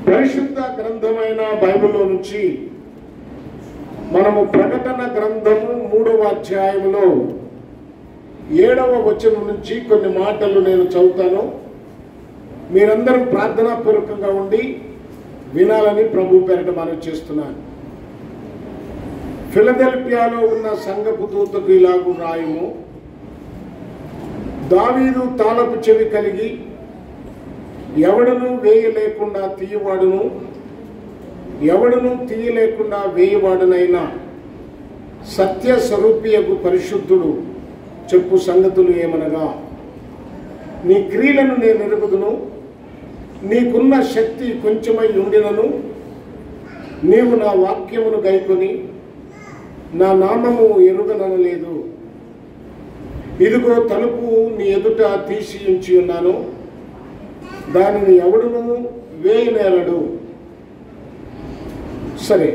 పరిశుద్ధ గ్రంథమైన బైబిల్లో నుంచి మనము ప్రకటన గ్రంథము 3వ అధ్యాయంలో 7వ వచనం నుంచి కొన్ని మాటలు నేను చదువుతాను. మీరందరూ ప్రార్థనాపూర్వకంగా ఉండి వినాలని ప్రభు పేరిట మనవి చేస్తున్నాను. ఫిలదెల్ఫియాలో ఉన్న సంఘపు దూతకు ఇలాగు రాయుము. దావీదు తాళపు చెవి కలిగి ఎవడును వేయలేకుండా తీయవాడును, ఎవడును తీయలేకుండా వేయవాడునైనా సత్య స్వరూపియకు పరిశుద్ధుడు చెప్పు సంగతులు ఏమనగా, నీ క్రియలను నేను ఎరుగుదును, నీకున్న శక్తి కొంచెమై ఉండినను నీవు నా వాక్యమును గైకొని నా నామము ఎరుగననలేదు. ఇదిగో తలుపు నీ ఎదుట తీసి ఉంచి ఉన్నాను, దానిని ఎవడును వేయనేరడు. సరే,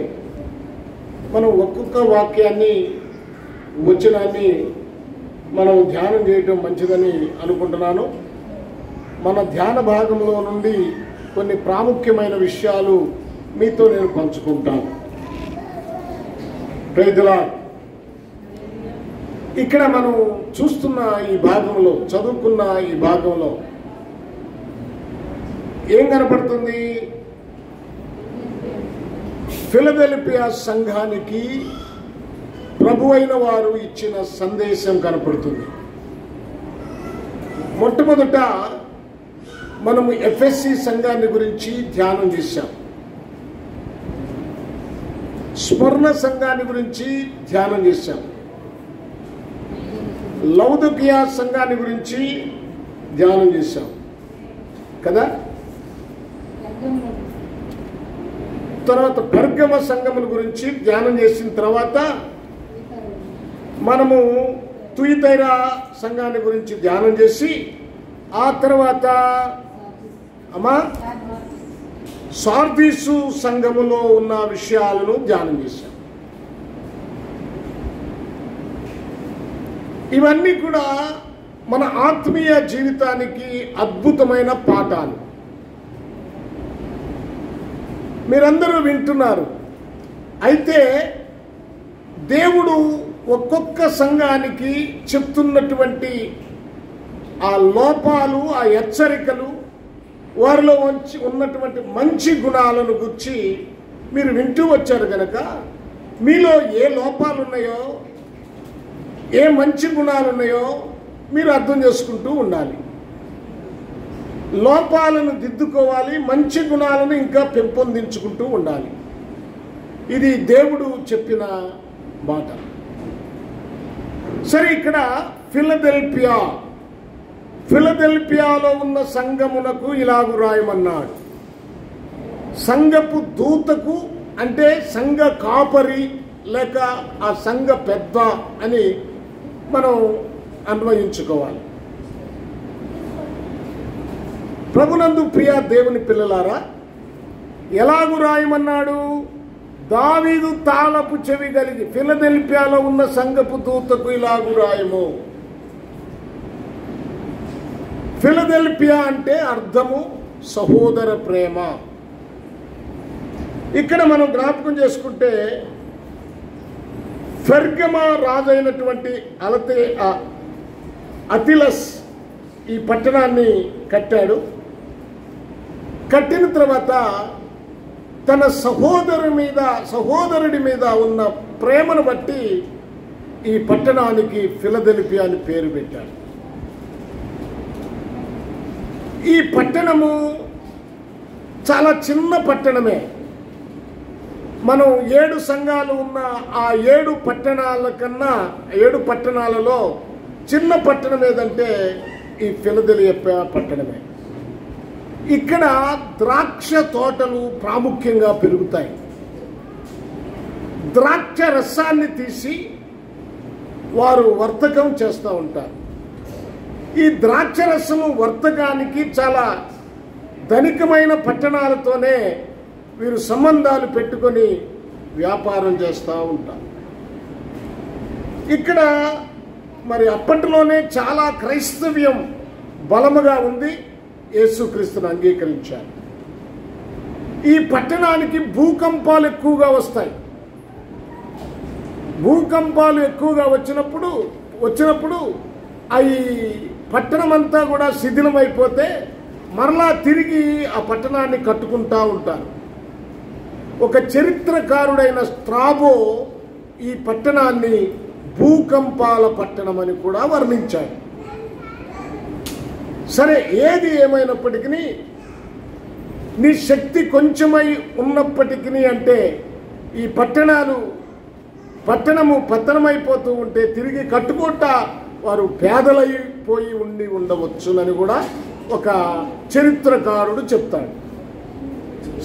మనం ఒక్కొక్క వాక్యాన్ని వచనాన్ని మనం ధ్యానం చేయటం మంచిదని అనుకుంటున్నాను. మన ధ్యాన భాగంలో నుండి కొన్ని ప్రాముఖ్యమైన విషయాలు మీతో నేను పంచుకుంటాను. Praise the lord. ఇక్కడ మనం చూస్తున్న ఈ భాగంలో, చదువుకున్న ఈ భాగంలో ఏం కనపడుతుంది? ఫిలదెల్ఫియా సంఘానికి ప్రభువైన వారు ఇచ్చిన సందేశం కనపడుతుంది. మొట్టమొదట మనము ఎఫ్ఎస్సి సంఘాన్ని గురించి ధ్యానం చేశాం. స్మరణ సంఘాన్ని గురించి ధ్యానం చేశాం. లౌదకియా సంఘాన్ని గురించి ధ్యానం చేశాం కదా. తర్వాత పర్గమ సంఘముల గురించి ధ్యానం చేసిన తర్వాత మనము తుయితైరా సంఘాన్ని గురించి ధ్యానం చేసి ఆ తర్వాత సార్దీసు సంఘములో ఉన్న విషయాలను ధ్యానం చేశాం. ఇవన్నీ కూడా మన ఆత్మీయ జీవితానికి అద్భుతమైన పాఠాలు. మీరందరూ వింటున్నారు. అయితే దేవుడు ఒక్కొక్క సంఘానికి చెప్తున్నటువంటి ఆ లోపాలు, ఆ హెచ్చరికలు, వారిలో ఉన్నటువంటి మంచి గుణాలను గురించి మీరు వింటూ వచ్చారు కనుక మీలో ఏ లోపాలు ఉన్నాయో, ఏ మంచి గుణాలు ఉన్నాయో మీరు అర్థం చేసుకుంటూ ఉండాలి. లోపాలను దిద్దుకోవాలి, మంచి గుణాలను ఇంకా పెంపొందించుకుంటూ ఉండాలి. ఇది దేవుడు చెప్పిన మాట. సరే, ఇక్కడ ఫిలదెల్ఫియాలో ఉన్న సంఘమునకు ఇలాగు రాయమన్నాడు. సంఘపు దూతకు అంటే సంఘ కాపరి లేక ఆ సంఘ పెద్ద అని మనం అన్వయించుకోవాలి. ప్రభునందు ప్రియ దేవుని పిల్లలారా, ఎలాగు రాయమన్నాడు? దావీదు తాళపు చెవి కలిగి ఫిలదెల్ఫియాలో ఉన్న సంఘపు దూతకు ఇలాగు రాయము. ఫిలదెల్ఫియా అంటే అర్థము సహోదర ప్రేమ. ఇక్కడ మనం జ్ఞాపకం చేసుకుంటే పెర్గమ రాజైనటువంటి అతిలస్ ఈ పట్టణాన్ని కట్టాడు. కట్టిన తర్వాత తన సహోదరుడి మీద ఉన్న ప్రేమను బట్టి ఈ పట్టణానికి ఫిలదెల్ఫియా అని పేరు పెట్టాడు. ఈ పట్టణము చాలా చిన్న పట్టణమే. మనం 7 సంఘాలు ఉన్న ఆ 7 పట్టణాల కన్నా 7 పట్టణాలలో చిన్న పట్టణం ఏదంటే ఈ ఫిలదెల్ఫియా పట్టణమే. ఇక్కడ ద్రాక్ష తోటలు ప్రాముఖ్యంగా పెరుగుతాయి. ద్రాక్ష రసాన్ని తీసి వారు వర్తకం చేస్తూ ఉంటారు. ఈ ద్రాక్ష రసము వర్తకానికి చాలా ధనికమైన పట్టణాలతోనే వీరు సంబంధాలు పెట్టుకొని వ్యాపారం చేస్తూ ఉంటారు. ఇక్కడ మరి అప్పట్లోనే చాలా క్రైస్తవ్యం బలముగా ఉంది. యేసుక్రీస్తును అంగీకరించారు. ఈ పట్టణానికి భూకంపాలు ఎక్కువగా వస్తాయి. భూకంపాలు ఎక్కువగా వచ్చినప్పుడు ఈ పట్టణం అంతా కూడా శిథిలమైపోతే మరలా తిరిగి ఆ పట్టణాన్ని కట్టుకుంటూ ఉంటారు. ఒక చరిత్రకారుడైన స్ట్రాబో ఈ పట్టణాన్ని భూకంపాల పట్టణం అని కూడా వర్ణించాడు. సరే, ఏది ఏమైనప్పటికీ నీ శక్తి కొంచెమై ఉన్నప్పటికీ అంటే ఈ పట్టణము పతనమైపోతూ ఉంటే తిరిగి కట్టుకుంటా వారు పేదలైపోయి ఉండవచ్చునని కూడా ఒక చరిత్రకారుడు చెప్తాడు.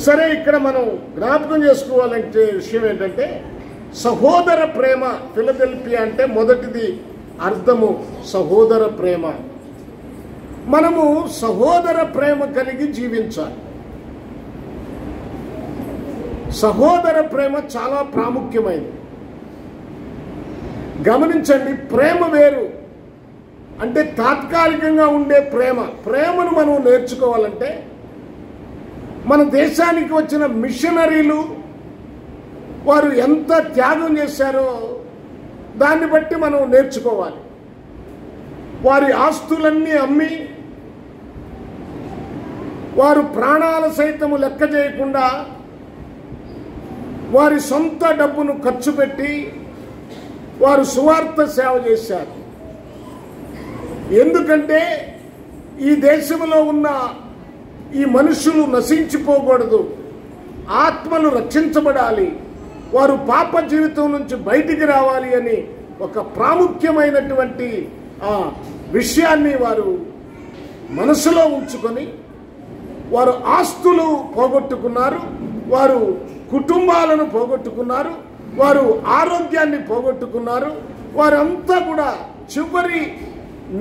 సరే, ఇక్కడ మనం జ్ఞాపకం చేసుకోవాలంటే విషయం ఏంటంటే సహోదర ప్రేమ. ఫిలదెల్ఫియా అంటే మొదటిది అర్థము సహోదర ప్రేమ. మనము సహోదర ప్రేమ కలిగి జీవించాలి. సహోదర ప్రేమ చాలా ప్రాముఖ్యమైనది. గమనించండి, ప్రేమ వేరు అంటే తాత్కాలికంగా ఉండే ప్రేమను మనం నేర్చుకోవాలంటే మన దేశానికి వచ్చిన మిషనరీలు వారు ఎంత త్యాగం చేశారో దాన్ని బట్టి మనం నేర్చుకోవాలి. వారి ఆస్తులన్నీ అమ్మి వారు ప్రాణాల సైతము లెక్క చేయకుండా వారి సొంత డబ్బును ఖర్చు పెట్టి వారు సువార్త సేవ చేశారు. ఎందుకంటే ఈ దేశంలో ఉన్న ఈ మనుషులు నశించిపోకూడదు, ఆత్మలు రక్షించబడాలి, వారు పాప జీవితం నుంచి బయటికి రావాలి అని ఒక ప్రాముఖ్యమైనటువంటి ఆ విషయాన్ని వారు మనసులో ఉంచుకొని వారు ఆస్తులు పోగొట్టుకున్నారు, వారు కుటుంబాలను పోగొట్టుకున్నారు, వారు ఆరోగ్యాన్ని పోగొట్టుకున్నారు. వారంతా కూడా చివరి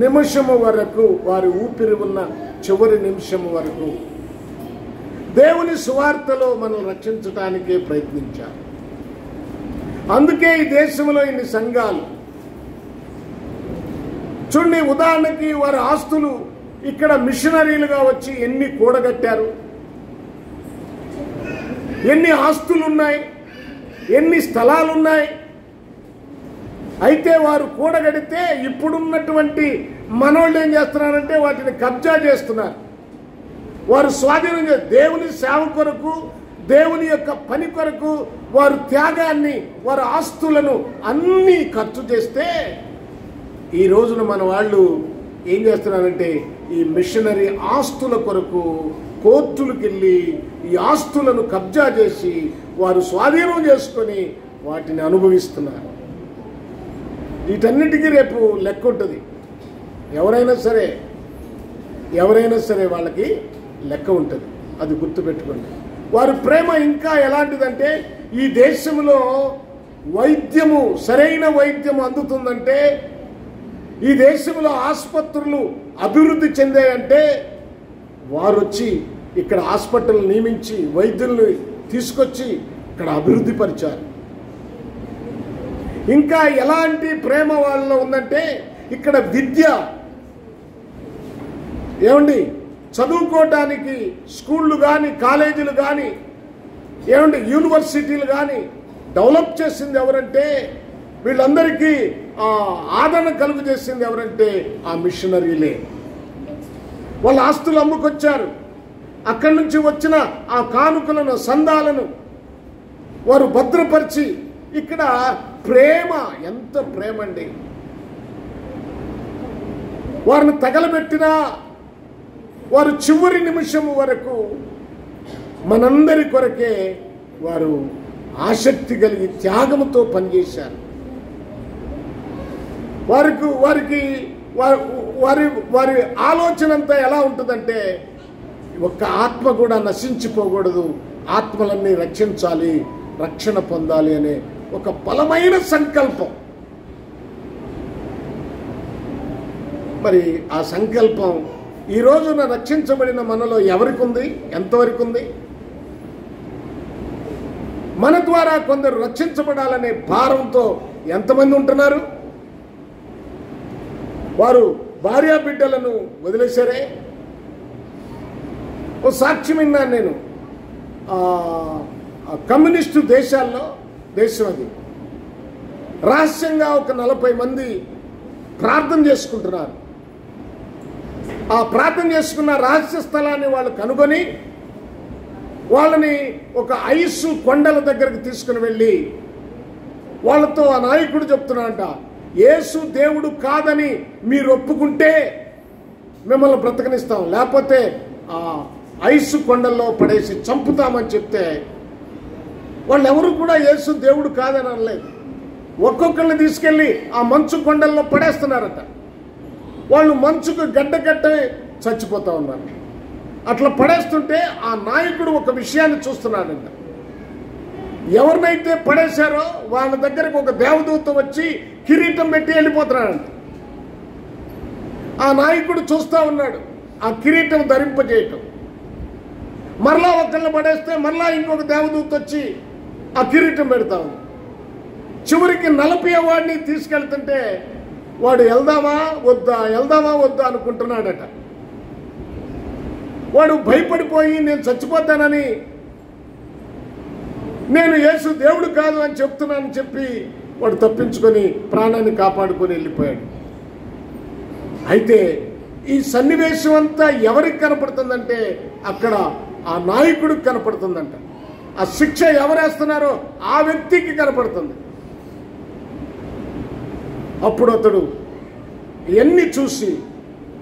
నిమిషము వరకు, వారి ఊపిరి ఉన్న చివరి నిమిషము వరకు దేవుని సువార్తలో మనం రక్షించడానికే ప్రయత్నించారు. అందుకే ఈ దేశంలో ఇన్ని సంఘాలు చూడండి. ఉదాహరణకి వారి ఆస్తులు ఇక్కడ మిషనరీలుగా వచ్చి ఎన్ని కూడగట్టారు, ఎన్ని ఆస్తులున్నాయి, ఎన్ని స్థలాలున్నాయి. అయితే వారు కూడగడితే ఇప్పుడున్నటువంటి మనోళ్ళు ఏం చేస్తున్నారంటే వాటిని కబ్జా చేస్తున్నారు. వారు స్వాధీనం దేవుని సేవ కొరకు, దేవుని యొక్క పని కొరకు వారు త్యాగాన్ని, వారి ఆస్తులను అన్నీ ఖర్చు చేస్తే ఈ రోజున మన వాళ్ళు ఏం చేస్తున్నారంటే ఈ మిషనరీ ఆస్తుల కొరకు కోర్టులకు వెళ్ళి ఈ ఆస్తులను కబ్జా చేసి వారు స్వాధీనం చేసుకొని వాటిని అనుభవిస్తున్నారు. వీటన్నిటికీ రేపు లెక్క ఉంటుంది. ఎవరైనా సరే వాళ్ళకి లెక్క ఉంటుంది, అది గుర్తుపెట్టుకోండి. వారి ప్రేమ ఇంకా ఎలాంటిదంటే ఈ దేశంలో వైద్యము, సరైన వైద్యము అందుతుందంటే, ఈ దేశంలో ఆసుపత్రులు అభివృద్ధి చెందాయంటే వారు వచ్చి ఇక్కడ హాస్పిటల్ నియమించి వైద్యుల్ని తీసుకొచ్చి ఇక్కడ అభివృద్ధి పరిచారు. ఇంకా ఎలాంటి ప్రేమ వాళ్ళలో ఉందంటే ఇక్కడ విద్య, ఏమండి, చదువుకోవటానికి స్కూళ్ళు కానీ కాలేజీలు కానీ ఏమండి యూనివర్సిటీలు కానీ డెవలప్ చేసింది ఎవరంటే, వీళ్ళందరికీ ఆదరణ కలుగు చేసింది ఎవరంటే ఆ మిషనరీలే. వాళ్ళ ఆస్తులు అమ్ముకొచ్చారు, అక్కడి నుంచి వచ్చిన ఆ కానుకలను, సందాలను వారు భద్రపరిచి ఇక్కడ ప్రేమ, ఎంత ప్రేమ అండి. వారిని తగలబెట్టినా వారు చివరి నిమిషము వరకు మనందరి కొరకే వారు ఆసక్తి కలిగి త్యాగముతో పనిచేశారు. వారి ఆలోచన అంతా ఎలా ఉంటుందంటే ఒక్క ఆత్మ కూడా నశించిపోకూడదు, ఆత్మలన్నీ రక్షించాలి, రక్షణ పొందాలి అనే ఒక బలమైన సంకల్పం. మరి ఆ సంకల్పం ఈ రోజున రక్షించబడిన మనలో ఎవరికి ఉంది, ఎంతవరకు ఉంది? మన ద్వారా కొందరు రక్షించబడాలనే భారంతో ఎంతమంది ఉంటున్నారు? వారు భార్యా బిడ్డలను వదిలేశారే. ఓ సాక్ష్యం విన్నాను నేను. కమ్యూనిస్టు దేశాల్లో దేశం అది రహస్యంగా ఒక 40 మంది ప్రార్థన చేసుకుంటున్నారు. ఆ ప్రార్థన చేసుకున్న రహస్య స్థలాన్ని వాళ్ళు కనుగొని వాళ్ళని ఒక ఐసు కొండల దగ్గరికి తీసుకుని వెళ్ళి వాళ్ళతో ఆ నాయకుడు చెప్తున్నాడంట, యేసు దేవుడు కాదని మీరు ఒప్పుకుంటే మిమ్మల్ని బ్రతకనిస్తాం, లేకపోతే ఆ ఐసు కొండల్లో పడేసి చంపుతామని చెప్తే వాళ్ళు ఎవరు కూడా యేసు దేవుడు కాదని అనలేదు. ఒక్కొక్కరిని తీసుకెళ్ళి ఆ మంచు కొండల్లో పడేస్తున్నారట. వాళ్ళు మంచుకు గడ్డ చచ్చిపోతా ఉన్నారు. అట్లా పడేస్తుంటే ఆ నాయకుడు ఒక విషయాన్ని చూస్తున్నాడంట. ఎవరినైతే పడేశారో వాళ్ళ దగ్గరకు ఒక దేవదూత వచ్చి కిరీటం పెట్టి వెళ్ళిపోతున్నాడంట. ఆ నాయకుడు చూస్తూ ఉన్నాడు ఆ కిరీటం ధరింపజేయటం. మరలా ఒకళ్ళని పడేస్తే మరలా ఇంకొక దేవదూత వచ్చి ఆ కిరీటం పెడతా ఉంది. చివరికి 40వ వాడిని తీసుకెళ్తుంటే వాడు వెళ్దామా వద్దా అనుకుంటున్నాడట. వాడు భయపడిపోయి నేను చచ్చిపోతానని, నేను యేసు దేవుడు కాదు అని చెప్తున్నానని చెప్పి వాడు తప్పించుకొని ప్రాణాన్ని కాపాడుకొని వెళ్ళిపోయాడు. అయితే ఈ సన్నివేశం అంతా ఎవరికి కనపడుతుందంటే అక్కడ ఆ నాయకుడికి కనపడుతుందంట. ఆ శిక్ష ఎవరేస్తున్నారో ఆ వ్యక్తికి కనపడుతుంది. అప్పుడు అతడు ఎన్ని చూసి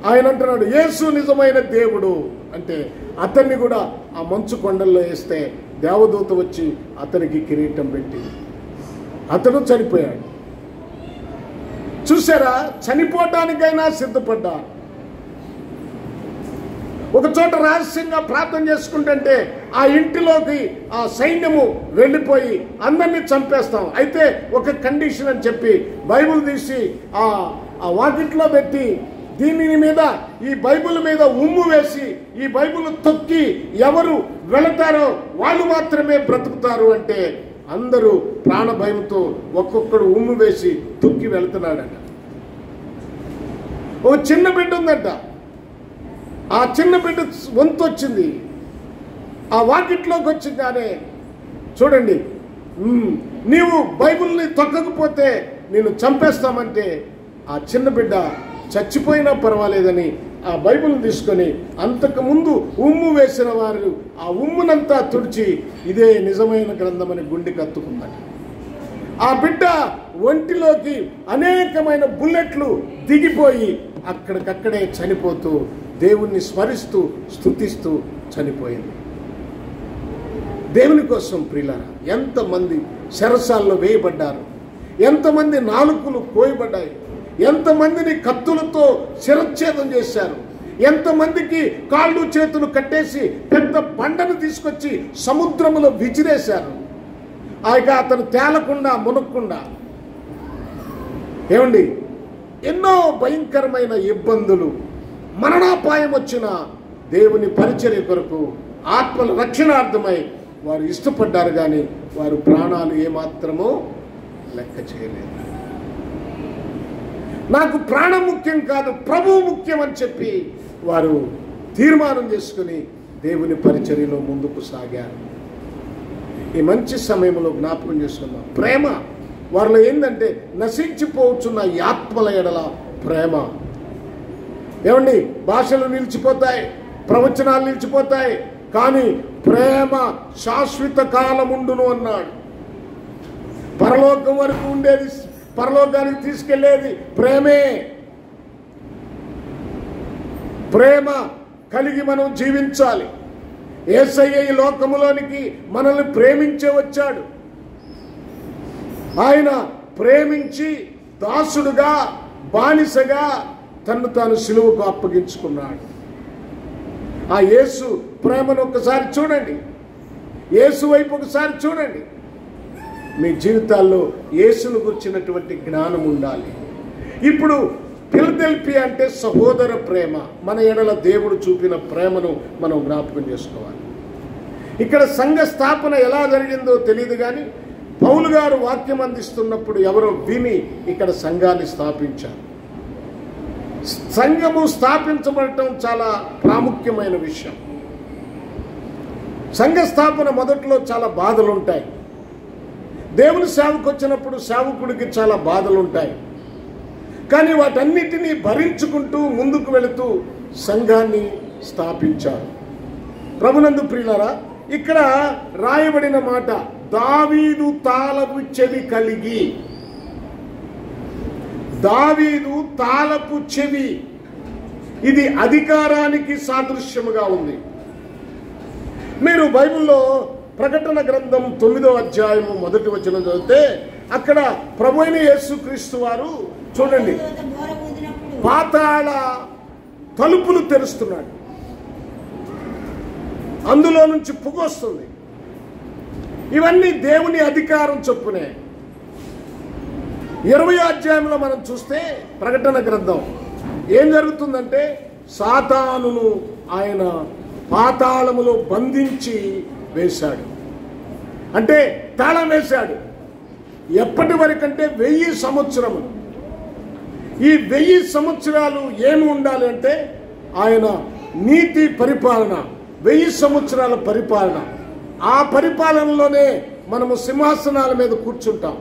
ఆయన అంటున్నాడు, యేసు నిజమైన దేవుడు అంటే అతన్ని కూడా ఆ మంచు కొండల్లో వేస్తే దేవదూత వచ్చి అతనికి కిరీటం పెట్టి అతడు చనిపోయాడు. చూసారా, చనిపోవటానికైనా సిద్ధపడ్డా. ఒక చోట రహస్యంగా ప్రార్థన చేసుకుంటుంటే ఆ ఇంటిలోకి ఆ సైన్యము వెళ్ళిపోయి అందరినీ చంపేస్తాం, అయితే ఒక కండిషన్ అని చెప్పి బైబిల్ తీసి ఆ వాకిట్లో పెట్టి దీని మీద ఈ బైబిల్ మీద ఉమ్ము వేసి ఈ బైబిల్ తొక్కి ఎవరు వెళతారో వాళ్ళు మాత్రమే బ్రతుకుతారు అంటే అందరూ ప్రాణ భయంతో ఒక్కొక్కడు ఉమ్ము వేసి తొక్కి వెళుతున్నాడట. ఓ చిన్న బిడ్డ ఉందట. ఆ చిన్న బిడ్డ వంతు వచ్చింది. ఆ వాకిట్లోకి వచ్చిందానే చూడండి, నీవు బైబిల్ని తొక్కకపోతే నేను చంపేస్తామంటే ఆ చిన్న బిడ్డ చచ్చిపోయినా పర్వాలేదని ఆ బైబిల్ని తీసుకొని అంతకుముందు ఉమ్ము వేసిన వారు ఆ ఉమ్మునంతా తుడిచి ఇదే నిజమైన గ్రంథమని గుండెకి అత్తుకుందట. ఆ బిడ్డ ఒంటిలోకి అనేకమైన బుల్లెట్లు దిగిపోయి అక్కడికక్కడే చనిపోతూ దేవుణ్ణి స్మరిస్తూ స్తుతిస్తూ చనిపోయింది. దేవుని కోసం ప్రియులారా, ఎంతమంది చెరసాల్లో వేయబడ్డారు, ఎంతమంది నాలుకలు కోయబడ్డాయి, ఎంతమందిని కత్తులతో శిరచ్ఛేదం చేశారు, ఎంతమందికి కాళ్ళు చేతులు కట్టేసి పెద్ద బండను తీసుకొచ్చి సముద్రములో విసిరేశారు. ఆయన అతను తేలకుండా మునక్కుండా. ఏమండి, ఎన్నో భయంకరమైన ఇబ్బందులు, మరణాపాయం వచ్చిన దేవుని పరిచర్య కొరకు ఆత్మల రక్షణార్థమై వారు ఇష్టపడ్డారు, కానీ వారు ప్రాణాలు ఏమాత్రమో లెక్క చేయలేదు. నాకు ప్రాణం ముఖ్యం కాదు, ప్రభువు ముఖ్యం అని చెప్పి వారు తీర్మానం చేసుకుని దేవుని పరిచర్యలో ముందుకు సాగారు. ఈ మంచి సమయంలో జ్ఞాపకం చేసుకుందాం. ప్రేమ వారిలో ఏంటంటే నశించిపోవచ్చున్న ఈ ఆత్మల ఎడల ప్రేమ. ఏమండి, భాషలు నిలిచిపోతాయి, ప్రవచనాలు నిలిచిపోతాయి, కానీ ప్రేమ శాశ్వత కాలముండును అన్నాడు. పరలోకం వరకు ఉండేది, పరలోకానికి తీసుకెళ్లేది ప్రేమే. ప్రేమ కలిగి మనం జీవించాలి. యేసయ్య ఈ లోకములోనికి మనల్ని ప్రేమించే వచ్చాడు. ఆయన ప్రేమించి దాసుడుగా బానిసగా తన్ను తాను సిలువకు అప్పగించుకున్నాడు. ఆ యేసు ప్రేమను ఒకసారి చూడండి, యేసు వైపు ఒకసారి చూడండి. మీ జీవితాల్లో యేసును గురించినటువంటి జ్ఞానం ఉండాలి. ఇప్పుడు ఫిలదెల్ఫియా అంటే సహోదర ప్రేమ. మన ఎడల దేవుడు చూపిన ప్రేమను మనం జ్ఞాపకం చేసుకోవాలి. ఇక్కడ సంఘ స్థాపన ఎలా జరిగిందో తెలియదు, కానీ పౌలు గారు వాక్యం అందిస్తున్నప్పుడు ఎవరో విని ఇక్కడ సంఘాన్ని స్థాపించారు. సంఘము స్థాపించబడటం చాలా ప్రాముఖ్యమైన విషయం. సంఘ స్థాపన మొదట్లో చాలా బాధలు ఉంటాయి. దేవుని సేవకు వచ్చినప్పుడు సేవకుడికి చాలా బాధలు ఉంటాయి. కానీ వాటన్నిటినీ భరించుకుంటూ ముందుకు వెళుతూ సంఘాన్ని స్థాపించారు. ప్రభునందు ప్రియులారా, ఇక్కడ రాయబడిన మాట దావీదు తాళపు చెవి కలిగి. దావీదు తాళపు చెవి, ఇది అధికారానికి సాదృశ్యముగా ఉంది. మీరు బైబిల్లో ప్రకటన గ్రంథం 9వ అధ్యాయము 1వ వచనం చదివితే అక్కడ ప్రభువైన యేసుక్రీస్తు వారు చూడండి పాతాళ తలుపులు తెరుస్తున్నాడు. అందులో నుంచి పొగ వస్తుంది. ఇవన్నీ దేవుని అధికారం చొప్పునే. 20వ అధ్యాయంలో మనం చూస్తే ప్రకటన గ్రంథం ఏం జరుగుతుందంటే సాతానును ఆయన పాతాళములో బంధించి వేశాడు. అంటే తాళం వేశాడు. ఎప్పటి వరకంటే 1000 సంవత్సరములు. ఈ 1000 సంవత్సరాలు ఏమి ఉండాలి అంటే ఆయన నీతి పరిపాలన, 1000 సంవత్సరాల పరిపాలన. ఆ పరిపాలనలోనే మనము సింహాసనాల మీద కూర్చుంటాం.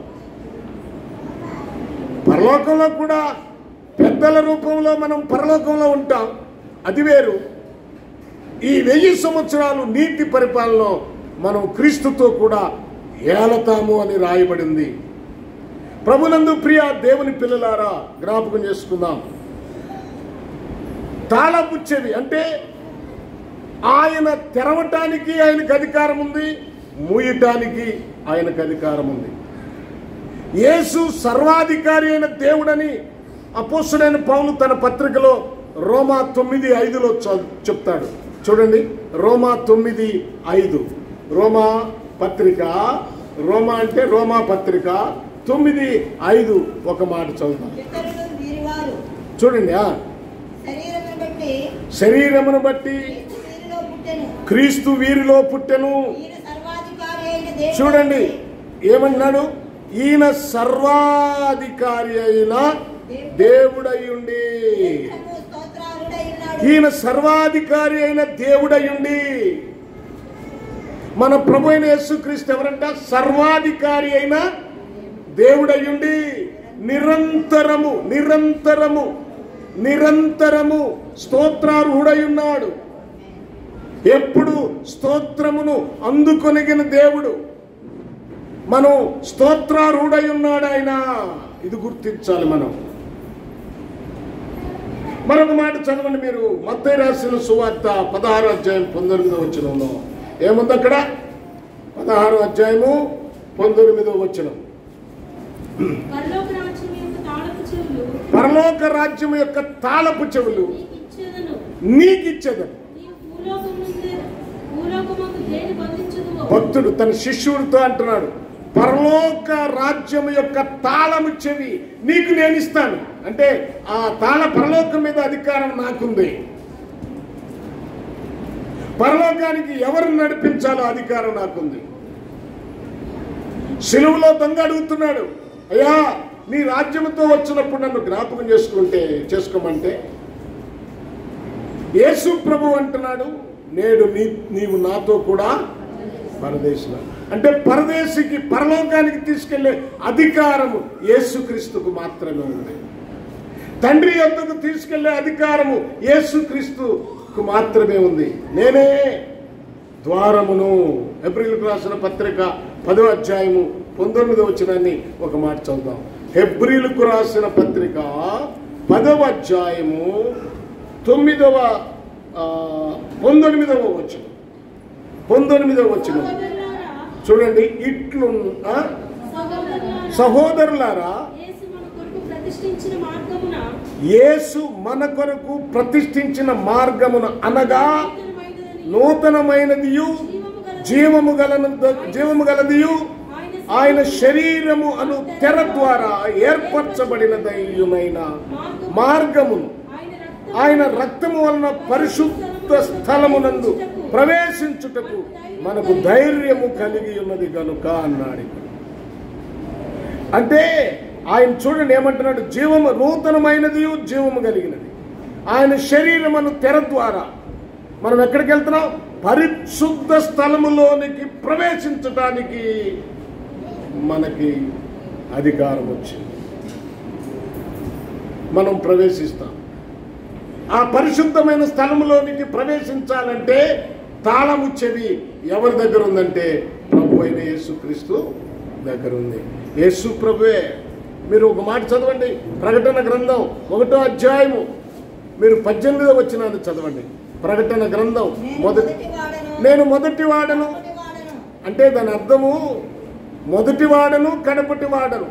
పరలోకంలో కూడా పెద్దల రూపంలో మనం పరలోకంలో ఉంటాం, అది వేరు. ఈ 1000 సంవత్సరాలు నీతి పరిపాలనలో మనం క్రీస్తుతో కూడా ఏలతాము అని రాయబడింది. ప్రభునందు ప్రియ దేవుని పిల్లలారా, జ్ఞాపకం చేసుకుందాం. తాళపు చెవి అంటే ఆయన తెరవటానికి ఆయనకు అధికారం ఉంది, మూయటానికి ఆయనకు అధికారం ఉంది. యేసు సర్వాధికారి అయిన దేవుడని అపోస్తలుడైన పౌలు తన పత్రికలో రోమా 9:5లో చెప్తాడు. చూడండి, రోమా 9:5. రోమా పత్రిక, రోమా అంటే రోమా పత్రిక 9:5 ఒక మాట చదువుతాం. చూడండి, శరీరమును బట్టి క్రీస్తు వీరిలో పుట్టెను. చూడండి ఏమన్నాడు, ఈయన సర్వాధికారి అయిన దేవుడయ్యుండి, ఈయన సర్వాధికారి అయిన దేవుడయ్యుండి. మన ప్రభు అయిన యేసుక్రీస్తు ఎవరంట? సర్వాధికారి అయిన దేవుడయ్యుండి నిరంతరము నిరంతరము నిరంతరము స్తోత్రార్హుడై ఉన్నాడు. ఎప్పుడు స్తోత్రమును అందుకొనిగిన దేవుడు. మనం స్తోత్రార్హుడై ఉన్నాడు ఆయన. ఇది గుర్తించాలి మనం. మరొక మాట చదవండి మీరు, మత్తయి రాసిన సువార్త 16వ అధ్యాయం 19వ వచనంలో ఏముంది అక్కడ? 16వ అధ్యాయము 19వ వచనం. పరలోక రాజ్యం యొక్క తాళపు చెవులు నీకిచ్చేదను. భక్తుడు తన శిష్యుడితో అంటున్నాడు, పరలోక రాజ్యం యొక్క తాళము చెవి నీకు నేను ఇస్తాను. అంటే ఆ పరలోకం మీద అధికారం నాకుంది. పరలోకానికి ఎవరిని నడిపించాలో అధికారం నాకుంది. సిలువలో దొంగ అడుగుతున్నాడు, అయ్యా నీ రాజ్యంతో వచ్చినప్పుడు నన్ను జ్ఞాపకం చేసుకోమంటే యేసు ప్రభు అంటున్నాడు, నేడు నీవు నాతో కూడా పరదేశిలో. అంటే పరదేశికి పరలోకానికి తీసుకెళ్లే అధికారము యేసుక్రీస్తుకు మాత్రమే ఉంది. తండ్రి యొద్దకు తీసుకెళ్లే అధికారము యేసుక్రీస్తుకు మాత్రమే ఉంది. నేనే ద్వారమును. హెబ్రీయులకు రాసిన పత్రిక 10వ అధ్యాయము 19వ వచనాన్ని ఒక మాట చదువుదాం. హెబ్రీయులకు రాసిన పత్రిక 10వ అధ్యాయము 19వ వచనం. 19వ వచనం చూడండి. ఇట్లు సహోదరులారా, యేసు మన కొరకు ప్రతిష్ఠించిన మార్గమున అనగా నూతనమైనదియు జీవము గలదియు ఆయన శరీరము అను తెర ద్వారా ఏర్పరచబడినదైన మార్గమును ఆయన రక్తము వలన పరిశుద్ధ స్థలమునందు ప్రవేశించుటకు మనకు ధైర్యము కలిగి ఉన్నది గనుక అన్నాడు. అంటే ఆయన చూడండి ఏమంటున్నాడు, జీవము నూతనమైనది జీవము కలిగినది ఆయన శరీరమును తెర ద్వారా. మనం ఎక్కడికి వెళ్తున్నాం? పరిశుద్ధ స్థలములోనికి ప్రవేశించడానికి మనకి అధికారం వచ్చింది. మనం ప్రవేశిస్తాం. ఆ పరిశుద్ధమైన స్థలములోనికి ప్రవేశించాలంటే తాళము చెవి ఎవరి దగ్గర ఉందంటే ప్రభు అయిన యేసుక్రీస్తు దగ్గర ఉంది. యేసు ప్రభువే. మీరు ఒక మాట చదవండి, ప్రకటన గ్రంథం 1వ అధ్యాయము మీరు 18వ వచనాన్ని చదవండి. ప్రకటన గ్రంథం నేను మొదటి వాడను అంటే దాని అర్థము మొదటి వాడను కడపటి వాడను.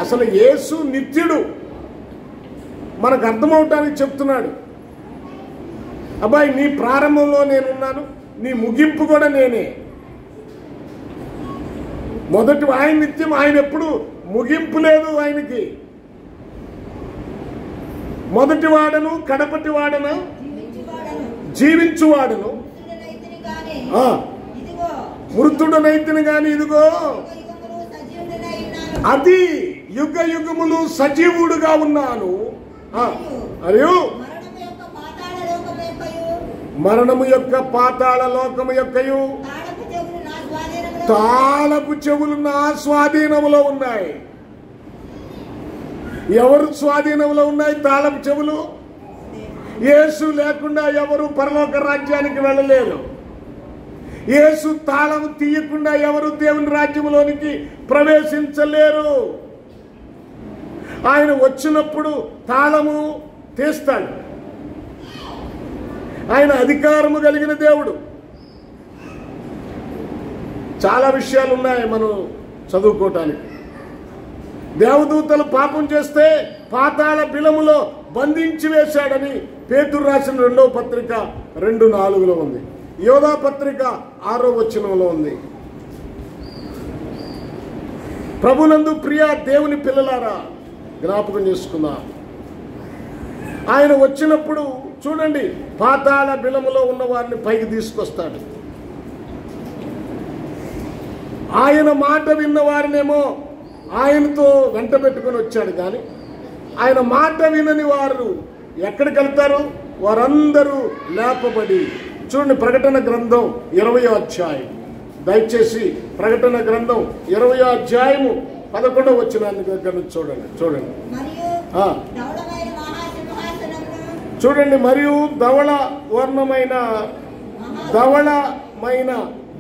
అసలు యేసు నిత్యుడు మనకు అర్థమవటానికి చెప్తున్నాడు. అబ్బాయి, నీ ప్రారంభంలో నేనున్నాను, నీ ముగింపు కూడా నేనే. మొదటి ఆయన నిత్యం, ఆయన ఎప్పుడు ముగింపు లేదు ఆయనకి. మొదటి వాడను కడపటి వాడను జీవించువాడను మృతుడనైతిని గాని ఇదిగో అది యుగ యుగములు సజీవుడుగా ఉన్నాను. మరియు మరణము యొక్క పాతాళ లోకము యొక్కయు తాళపు చెవులు నా స్వాధీనములో ఉన్నాయి. ఎవరు స్వాధీనంలో ఉన్నాయి తాళపు చెవులు? యేసు లేకుండా ఎవరు పరలోక రాజ్యానికి వెళ్ళలేరు. యేసు తాళము తీయకుండా ఎవరు దేవుని రాజ్యంలోనికి ప్రవేశించలేరు. ఆయన వచ్చినప్పుడు తాళము తీస్తాడు. ఆయన అధికారము కలిగిన దేవుడు. చాలా విషయాలు ఉన్నాయి మనం చదువుకోవటానికి. దేవదూతలు పాపం చేస్తే పాతాళ బిలములో బంధించి వేశాడని పేతురు రాసిన 2వ పత్రిక 2:4 ఉంది. యోధా పత్రిక 6వ వచనంలో ఉంది. ప్రభునందు ప్రియ దేవుని పిల్లలారా, జ్ఞాపకం చేసుకుందాం. ఆయన వచ్చినప్పుడు చూడండి, పాతాళ బిలములో ఉన్న వారిని పైకి తీసుకొస్తాడు. ఆయన మాట విన్న వారినేమో ఆయనతో వెంట పెట్టుకుని వచ్చాడు. కానీ ఆయన మాట వినని వారు ఎక్కడికి వెళ్తారు? వారందరూ లేపబడి. చూడండి, ప్రకటన గ్రంథం 20వ అధ్యాయం. దయచేసి ప్రకటన గ్రంథం 20వ అధ్యాయము 11వ వచనాన్ని దగ్గర నుంచి చూడండి. చూడండి, మరియు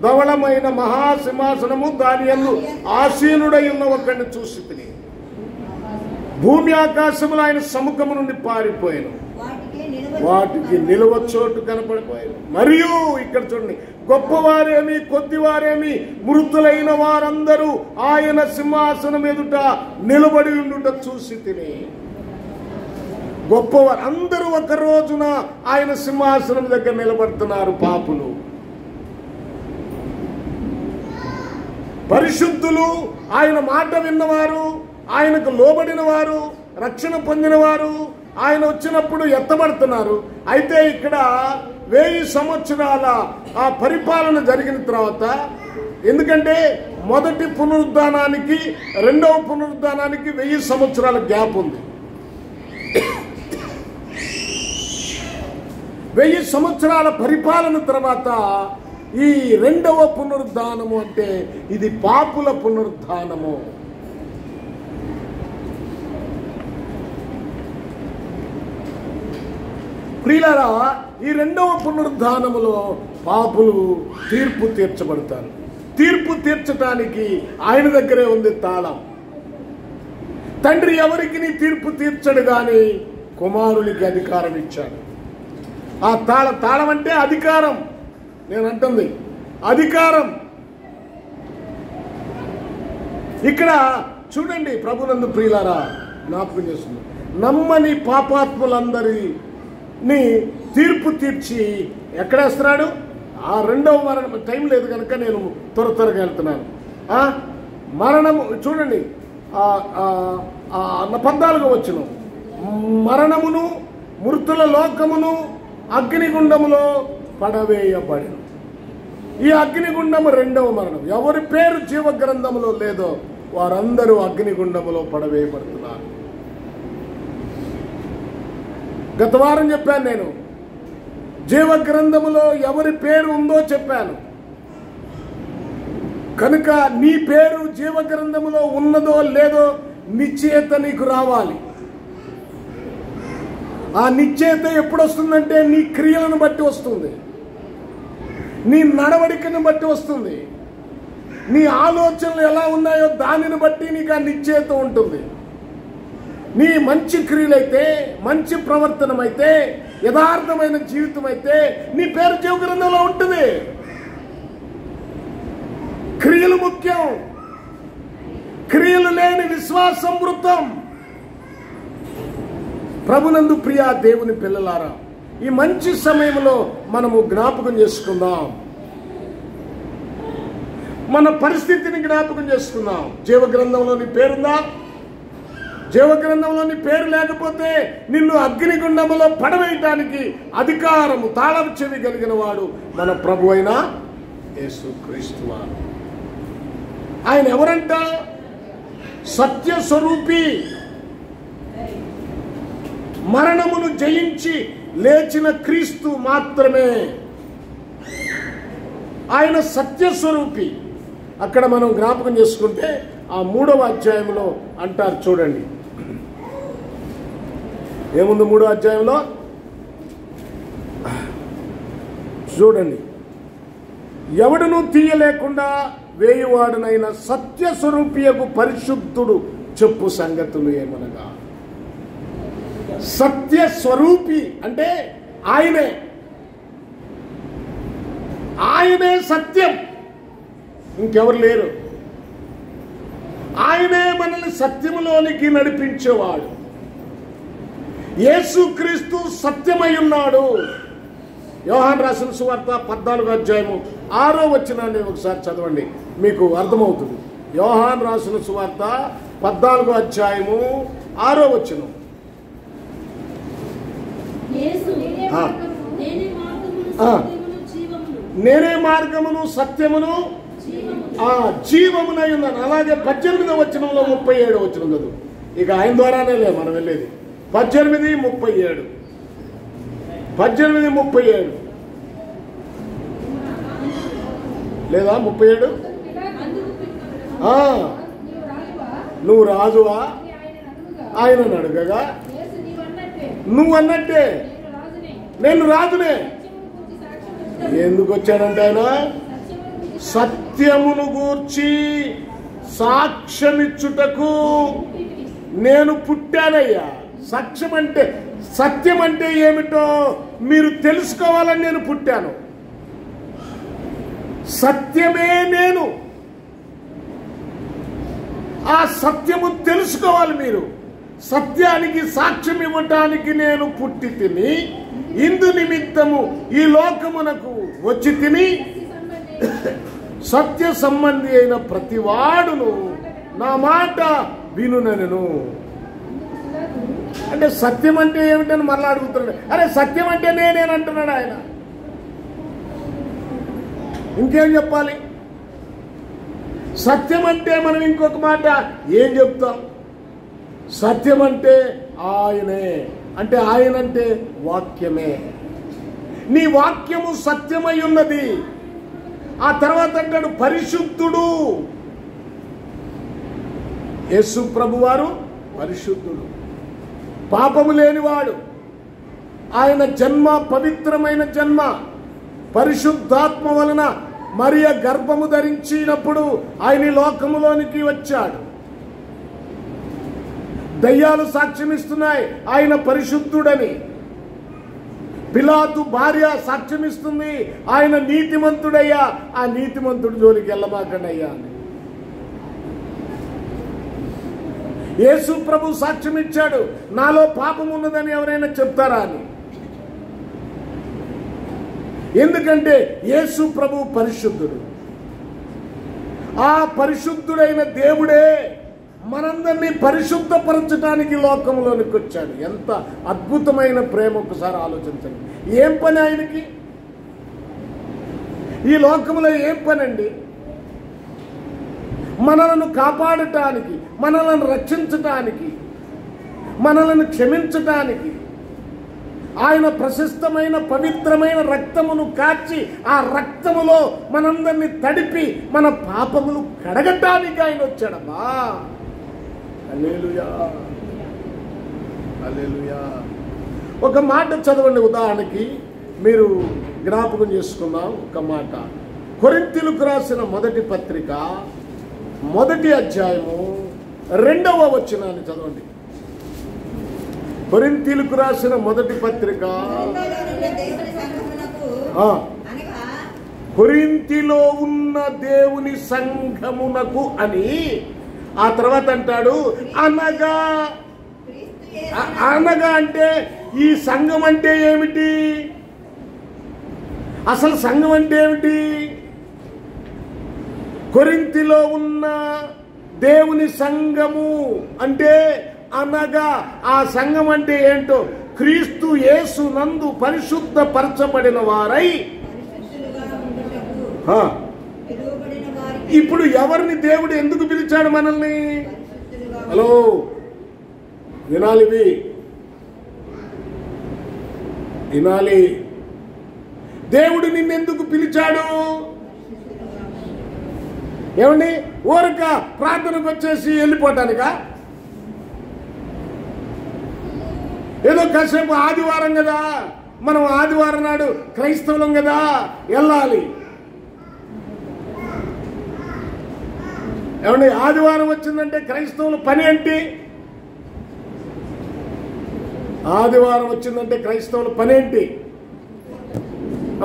ధవళమైన మహాసింహాసనము, దాని యందు ఆసీనుడై ఉన్న ఒకడిని చూసి తిని భూమి ఆకాశములు ఆయన సముఖము నుండి పారిపోయాను, వాటికి నిలువ చోటు కనపడిపోయాను. మరియు ఇక్కడ చూడండి, గొప్పవారేమి కొద్దివారేమి మృతులైన వారందరూ ఆయన సింహాసనం ఎదుట నిలబడి ఉండుట చూసి తిని. గొప్పవారు అందరూ ఒక రోజున ఆయన సింహాసనం దగ్గర నిలబడుతున్నారు. పాపులు, పరిశుద్ధులు, ఆయన మాట విన్నవారు, ఆయనకు లోబడిన వారు, రక్షణ పొందిన వారు ఆయన వచ్చినప్పుడు ఎత్తబడుతున్నారు. అయితే ఇక్కడ 1000 సంవత్సరాల ఆ పరిపాలన జరిగిన తర్వాత, ఎందుకంటే మొదటి పునరుద్ధానానికి 2వ పునరుద్ధానానికి 1000 సంవత్సరాల గ్యాప్ ఉంది. 1000 సంవత్సరాల పరిపాలన తర్వాత ఈ 2వ పునరుద్ధానము అంటే ఇది పాపుల పునరుద్ధానము. ప్రియులారా, ఈ 2వ పునరుద్ధానములో పాపులు తీర్పు తీర్చబడతారు. తీర్పు తీర్చడానికి ఆయన దగ్గరే ఉంది తాళం. తండ్రి ఎవరికి తీర్పు తీర్చడు గాని కుమారునికి అధికారం ఇచ్చాడు. ఆ తాళం అంటే అధికారం. నేను అంటుంది అధికారం. ఇక్కడ చూడండి, ప్రభునందు ప్రియులారా, జ్ఞాపకం చేస్తుంది, నమ్మని పాపాత్ములందరినీ తీర్పు తీర్చి ఎక్కడేస్తున్నాడు? ఆ 2వ మరణం. టైం లేదు కనుక నేను త్వరగా వెళ్తున్నాను. మరణము చూడండి, 14వ వచనం, మరణమును మృతుల లోకమును అగ్నిగుండములో పడవేయబడిన. ఈ అగ్నిగుండము 2వ మరణం. ఎవరి పేరు జీవ గ్రంథములో లేదో వారందరూ అగ్నిగుండములో పడవేయబడుతున్నారు. గత వారం చెప్పాను నేను, జీవ గ్రంథములో ఎవరి పేరు ఉందో చెప్పాను. కనుక నీ పేరు జీవ గ్రంథములో ఉన్నదో లేదో నిశ్చయత నీకు రావాలి. ఆ నిశ్చయత ఎప్పుడు వస్తుందంటే నీ క్రియలను బట్టి వస్తుంది, నీ నడవడికను బట్టి వస్తుంది, నీ ఆలోచనలు ఎలా ఉన్నాయో దానిని బట్టి నీకు ఆ నిశ్చయత ఉంటుంది. నీ మంచి క్రియలైతే, మంచి ప్రవర్తనమైతే, యథార్థమైన జీవితం అయితే నీ పేరు జీవ గ్రంథంలో ఉంటుంది. క్రియలు ముఖ్యం. క్రియలు లేని విశ్వాసం వృత్తం. ప్రభునందు ప్రియ దేవుని పిల్లలారా, ఈ మంచి సమయంలో మనము జ్ఞాపకం చేసుకుందాం, మన పరిస్థితిని జ్ఞాపకం చేసుకుందాం. జీవ గ్రంథంలో నీ పేరుందా? జీవ గ్రంథంలో నీ పేరు లేకపోతే నిన్ను అగ్నిగుండములో పడవేయటానికి అధికారము, తాళం చెవి కలిగిన వాడు మన ప్రభు అయిన యేసుక్రీస్తు వారు. ఆయన ఎవరంట? సత్య స్వరూపి. మరణమును జయించి లేచిన క్రీస్తు మాత్రమే ఆయన సత్యస్వరూపి. అక్కడ మనం జ్ఞాపకం చేసుకుంటే ఆ 3వ అధ్యాయంలో అంటారు, చూడండి ఏముంది 3వ అధ్యాయంలో చూడండి. ఎవడును తీయలేకుండా వేయువాడునైన సత్యస్వరూపియకు పరిశుద్ధుడు చెప్పు సంగతులు ఏమనగా. సత్య స్వరూపి అంటే ఆయనే, ఆయనే సత్యం, ఇంకెవరు లేరు. ఆయనే మనల్ని సత్యములోనికి నడిపించేవాడు. యేసుక్రీస్తు సత్యమై ఉన్నాడు. యోహాను రాసిన సువార్త 14వ అధ్యాయము 6వ వచనాన్ని ఒకసారి చదవండి, మీకు అర్థమవుతుంది. యోహాను రాసిన సువార్త 14వ అధ్యాయము 6వ వచనం. నేనే మార్గమును సత్యమును జీవమునై ఉన్నాను. అలాగే 18వ వచనంలో 37వ వచనం చదువు. ఇక ఆయన ద్వారానే మనం వెళ్ళేది. 18:37 లేదా 37? నువ్వు రాజువా ఆయనను అడగగా నువ్వు అన్నట్టే నేను రాజునే. ఎందుకు వచ్చాడంటే ఆయన సత్యమును గూర్చి సాక్ష్యమిచ్చుటకు నేను పుట్టానయ్యా. సత్యం అంటే ఏమిటో మీరు తెలుసుకోవాలని నేను పుట్టాను. సత్యమే నేను. ఆ సత్యము తెలుసుకోవాలి మీరు. సత్యానికి సాక్ష్యం ఇవ్వటానికి నేను పుట్టి తిని, ఇందు నిమిత్తము ఈ లోకమునకు వచ్చి తిని, సత్య సంబంధి అయిన ప్రతివాడును నా మాట వినునను. అంటే సత్యం అంటే ఏమిటని మరలా అడుగుతున్నాడు. అరే సత్యం అంటే నేనేనంటున్నాడు ఆయన. ఇంకేం చెప్పాలి? సత్యం అంటే మనం ఇంకొక మాట ఏం చెప్తాం? సత్యం అంటే ఆయనే. అంటే ఆయన అంటే వాక్యమే. నీ వాక్యము సత్యమై ఉన్నది. ఆ తర్వాత అంటాడు పరిశుద్ధుడు. యేసు ప్రభువారు పరిశుద్ధుడు, పాపము లేనివాడు. ఆయన జన్మ పవిత్రమైన జన్మ. పరిశుద్ధాత్మ వలన మరియ గర్భము ధరించినప్పుడు ఆయన లోకములోనికి వచ్చాడు. దయ్యాలు సాక్ష్యమిస్తున్నాయి ఆయన పరిశుద్ధుడని. పిలాతు భార్య సాక్ష్యమిస్తుంది ఆయన నీతిమంతుడయ్యా. ఆ నీతిమంతుడి జోలికి వెళ్ళమాకండి అయ్యా అని. యేసు ప్రభు సాక్ష్యం ఇచ్చాడు, నాలో పాపం ఉన్నదని ఎవరైనా చెప్తారా అని. ఎందుకంటే యేసు ప్రభు పరిశుద్ధుడు. ఆ పరిశుద్ధుడైన దేవుడే మనందరినీ పరిశుద్ధపరచడానికి లోకంలోనికి వచ్చాడు. ఎంత అద్భుతమైన ప్రేమ ఒకసారి ఆలోచించండి. ఏం పని ఆయనకి ఈ లోకంలో? ఏం పని అండి? మనలను కాపాడటానికి, మనలను రక్షించటానికి, మనలను క్షమించటానికి, ఆయన ప్రశస్తమైన పవిత్రమైన రక్తమును కార్చి ఆ రక్తములో మనందరినీ తడిపి మన పాపములు కడగటానికి ఆయన వచ్చాడమ్మా. హల్లెలూయా, హల్లెలూయా. ఒక మాట చదవండి, ఉదాహరణకి మీరు జ్ఞాపకం చేసుకుందాం. ఒక మాట, కొరింథీయులకు రాసిన మొదటి పత్రిక 1వ అధ్యాయము 2వ వచనాన్ని చదవండి. కొరింథీయులకు రాసిన మొదటి పత్రిక, కొరింథీలో ఉన్న దేవుని సంఘమునకు అని ఆ తర్వాత అంటాడు. అనగా అనగా అంటే ఈ సంఘం అంటే ఏమిటి? అసలు సంఘం అంటే ఏమిటి? కొరింథీలో ఉన్న దేవుని సంఘము అంటే, అనగా ఆ సంఘం అంటే ఏంటో, క్రీస్తు యేసు నందు పరిశుద్ధ పరచబడిన వారై. ఇప్పుడు ఎవరిని దేవుడు ఎందుకు పిలిచాడు మనల్ని? హలో, వినాలి, వినాలి. దేవుడు నిన్నెందుకు పిలిచాడు? ఏమండి, ఊరక ప్రార్థనకు వచ్చేసి వెళ్ళిపోవటానికా? ఏదో కాసేపు ఆదివారం కదా, మనం ఆదివారం నాడు క్రైస్తవులం కదా వెళ్ళాలి. ఏమండి, ఆదివారం వచ్చిందంటే క్రైస్తవుల పని ఏంటి? ఆదివారం వచ్చిందంటే క్రైస్తవుల పని ఏంటి?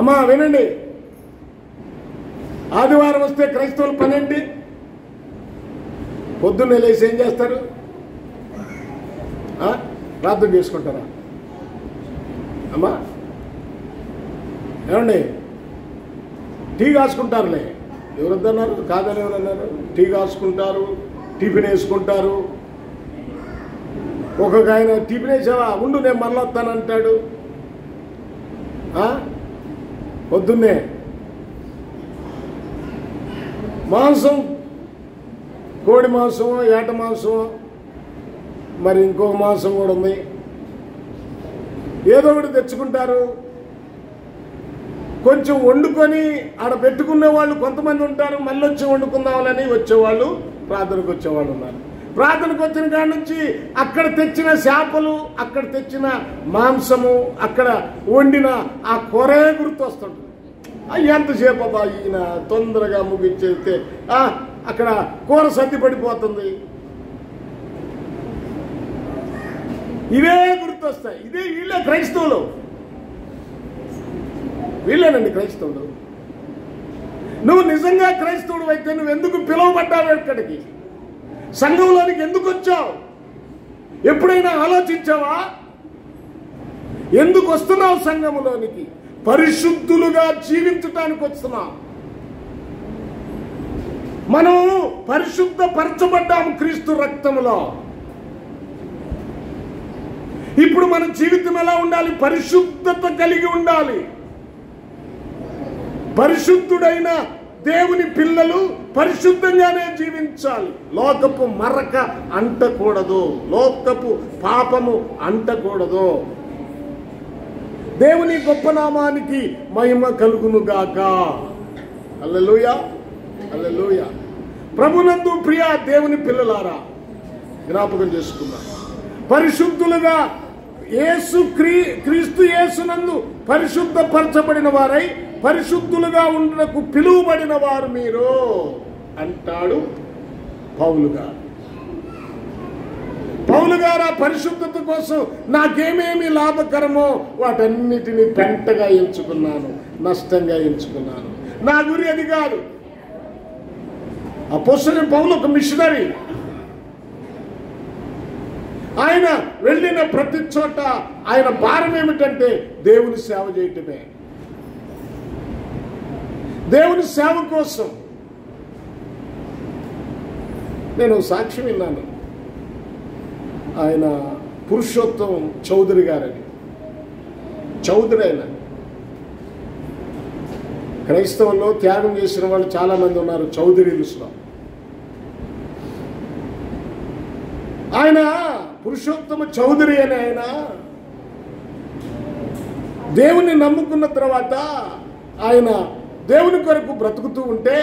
అమ్మా వినండి, ఆదివారం వస్తే క్రైస్తవుల పని ఏంటి? పొద్దున్నే లేచి ఏం చేస్తారు? ప్రార్థన చేసుకుంటారా? అమ్మా ఏమండి, టీ కాసుకుంటారులే. ఎవరొద్దన్నారు? కాదని ఎవరన్నారు? టీ కాసుకుంటారు, టిఫిన్ వేసుకుంటారు. ఒక్కొక్క ఆయన టిఫిన్ వేసావా, ఉండు నేను మళ్ళీ వస్తానంటాడు. పొద్దున్నే మాంసం, కోడి మాంసం, ఏట మాంసం, మరి ఇంకొక మాంసం కూడా ఉంది, ఏదో ఒకటి తెచ్చుకుంటారు. కొంచెం వండుకొని ఆడ పెట్టుకునే వాళ్ళు కొంతమంది ఉంటారు. మళ్ళీ వచ్చి వండుకుందామని వచ్చేవాళ్ళు, ప్రార్థనకు వచ్చేవాళ్ళు ఉన్నారు. ప్రార్థనకు వచ్చిన కాడి నుంచి అక్కడ తెచ్చిన చేపలు, అక్కడ తెచ్చిన మాంసము, అక్కడ వండిన ఆ కూరే గుర్తు వస్తుంటుంది. ఎంతసేపు అబ్బా ఈయన తొందరగా ముగించేస్తే అక్కడ కూర సర్ది పడిపోతుంది. ఇవే గుర్తొస్తాయి. ఇదే వీళ్ళే క్రైస్తవులు, వీళ్ళేనండి క్రైస్తవులు. నువ్వు నిజంగా క్రైస్తవుడు అయితే నువ్వు ఎందుకు పిలువబడ్డావు? ఎక్కడికి, సంఘంలోనికి ఎందుకు వచ్చావు? ఎప్పుడైనా ఆలోచించావా? ఎందుకు వస్తున్నావు సంఘములోనికి? పరిశుద్ధులుగా జీవించటానికి వస్తున్నాం. మనం పరిశుద్ధ పరచబడ్డాము క్రీస్తు రక్తములో. ఇప్పుడు మన జీవితం ఎలా ఉండాలి? పరిశుద్ధత కలిగి ఉండాలి. పరిశుద్ధుడైన దేవుని పిల్లలు పరిశుద్ధంగానే జీవించాలి. లోకపు మరక అంటకూడదు, లోకపు పాపము అంటకూడదు. దేవుని గొప్ప నామానికి మహిమ కలుగునుగాక. హల్లెలూయా, హల్లెలూయా. ప్రభునందు ప్రియ దేవుని పిల్లలారా, జ్ఞాపకం చేసుకుందాం. పరిశుద్ధులుగా క్రీస్తు యేసునందు పరిశుద్ధపరచబడిన వారై పరిశుద్ధులుగా ఉండటకు పిలువబడిన వారు మీరు అంటాడు పౌలు గారు. పౌలు గారు ఆ పరిశుద్ధత కోసం నాకేమేమి లాభకరమో వాటన్నిటిని పెంటగా ఎంచుకున్నాను, నష్టంగా ఎంచుకున్నాను. నా గురి అది కాదు. అపోస్తలుడైన పౌలు ఒక మిషనరీ. ఆయన వెళ్ళిన ప్రతి చోట ఆయన భారం ఏమిటంటే దేవుని సేవ చేయటమే. దేవుని సేవ కోసం. నేను సాక్ష్యం విన్నాను. ఆయన పురుషోత్తం చౌదరి గారని, చౌదరి ఆయన క్రైస్తవుల్లో త్యాగం చేసిన వాళ్ళు చాలా మంది ఉన్నారు చౌదరీలుస్లో. ఆయన పురుషోత్తమ చౌదరి అని ఆయన దేవుని నమ్ముకున్న తర్వాత ఆయన దేవుని కొరకు బ్రతుకుతూ ఉంటే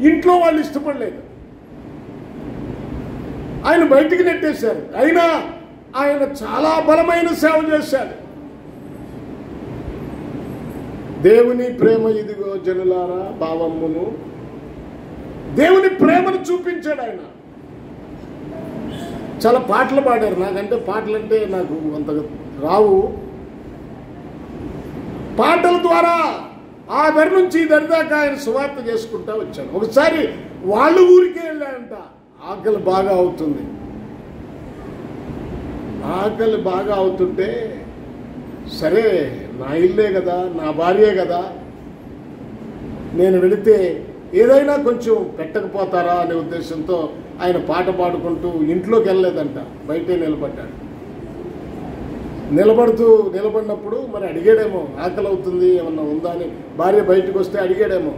ఇంట్లో వాళ్ళు ఇష్టపడలేదు, ఆయన బయటికి నెట్టేశారు. అయినా ఆయన చాలా బలమైన సేవ చేశాడు. దేవుని ప్రేమ ఇదిగో జనులారా భావమ్మును, దేవుని ప్రేమను చూపించాడు ఆయన. చాలా పాటలు పాడారు. నాకంటే పాటలంటే నాకు అంతగా రావు. పాటల ద్వారా ఆ దరి నుంచి ఈ దరి దాకా ఆయన సువార్త చేసుకుంటా వచ్చాను. ఒకసారి వాళ్ళ ఊరికే వెళ్ళాడంట. ఆకలి బాగా అవుతుంది. ఆకలి బాగా అవుతుంటే సరే నా ఇల్లే కదా, నా భార్యే కదా, నేను వెళితే ఏదైనా కొంచెం పెట్టకపోతారా అనే ఉద్దేశంతో ఆయన పాట పాడుకుంటూ ఇంట్లోకి వెళ్ళలేదంట, బయటే నిలబడ్డాడు. నిలబడినప్పుడు మరి అడిగాడేమో, ఆకలి అవుతుంది ఏమన్నా ఉందా అని. భార్య బయటకు వస్తే అడిగాడేమో.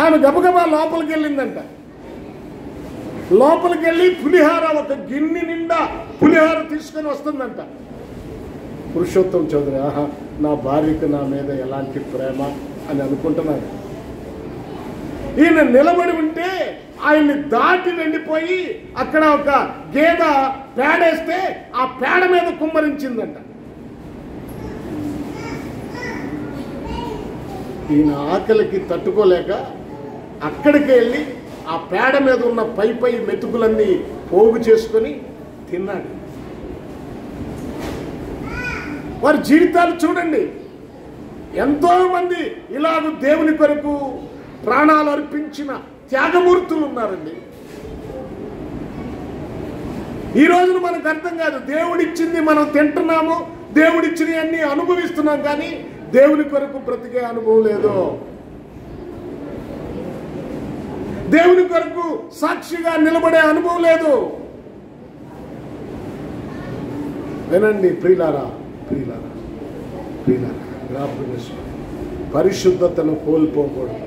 ఆమె గబగబా లోపలికి వెళ్ళిందంట. లోపలికి వెళ్ళి పులిహార, ఒక గిన్నె నిండా పులిహార తీసుకొని వస్తుందంట. పురుషోత్తం చౌదరి, ఆహా నా భార్యకు నా మీద ఎలాంటి ప్రేమ అని అనుకుంటున్నాడు. ఈయన నిలబడి ఉంటే ఆయన్ని దాటి వెళ్ళిపోయి అక్కడ ఒక గేద పేడేస్తే ఆ పేడ మీద కుమ్మరించిందంట. ఈయన ఆకలికి తట్టుకోలేక అక్కడికి వెళ్ళి ఆ పేడ మీద ఉన్న పై మెతుకులన్నీ పోగు చేసుకొని తిన్నాడు. వారి జీవితాలు చూడండి. ఎంతో మంది ఇలాగ దేవుని కొరకు ప్రాణాలు అర్పించిన త్యాగమూర్తులు ఉన్నారండి. ఈ రోజున మనకు అర్థం కాదు. దేవుడిచ్చింది మనం తింటున్నాము, దేవుడిచ్చినవి అన్ని అనుభవిస్తున్నాం, కానీ దేవుని కొరకు బ్రతికే అనుభవం లేదు. దేవుని కొరకు సాక్షిగా నిలబడే అనుభవం లేదు. వినండి ప్రియులారా, ప్రియులారా, ప్రియులారా, పరిశుద్ధతను కోల్పోకూడదు.